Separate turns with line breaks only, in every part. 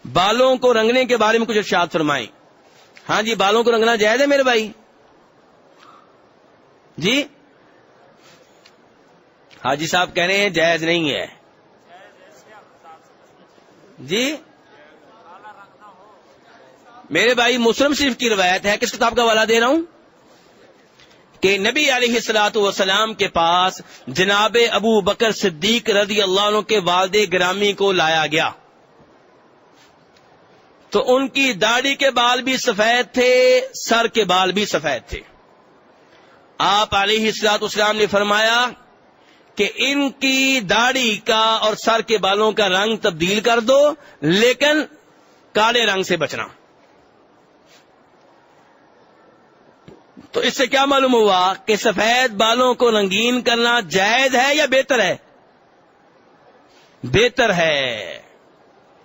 بالوں کو رنگنے کے بارے میں کچھ ارشاد فرمائیں. ہاں جی، بالوں کو رنگنا جائز ہے میرے بھائی؟ جی حاجی صاحب کہہ رہے ہیں جائز نہیں ہے. جی میرے بھائی مسلم شریف کی روایت ہے، کس کتاب کا حوالہ دے رہا ہوں، کہ نبی علیہ الصلوۃ والسلام کے پاس جناب ابو بکر صدیق رضی اللہ عنہ کے والد گرامی کو لایا گیا تو ان کی داڑھی کے بال بھی سفید تھے، سر کے بال بھی سفید تھے. آپ علیہ الصلوۃ والسلام نے فرمایا کہ ان کی داڑھی کا اور سر کے بالوں کا رنگ تبدیل کر دو، لیکن کالے رنگ سے بچنا. تو اس سے کیا معلوم ہوا کہ سفید بالوں کو رنگین کرنا جائز ہے یا بہتر ہے؟ بہتر ہے.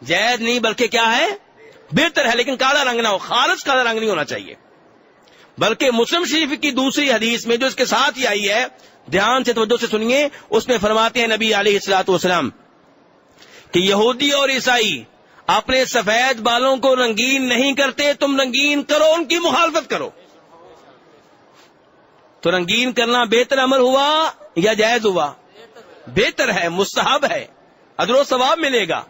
جائز نہیں بلکہ کیا ہے؟ بہتر ہے. لیکن کالا رنگ نہ ہو، خالص کالا رنگ نہیں ہونا چاہیے. بلکہ مسلم شریف کی دوسری حدیث میں جو اس کے ساتھ ہی آئی ہے، دھیان سے توجہ سے سنیے، اس میں فرماتے ہیں نبی علیہ الصلوۃ والسلام کہ یہودی اور عیسائی اپنے سفید بالوں کو رنگین نہیں کرتے، تم رنگین کرو، ان کی مخالفت کرو. تو رنگین کرنا بہتر عمل ہوا یا جائز ہوا؟ بہتر ہے، مستحب ہے، اجر و ثواب ملے گا.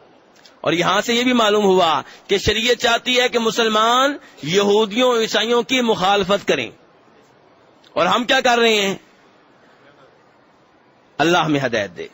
اور یہاں سے یہ بھی معلوم ہوا کہ شریعت چاہتی ہے کہ مسلمان یہودیوں عیسائیوں کی مخالفت کریں، اور ہم کیا کر رہے ہیں؟ اللہ ہمیں ہدایت دے.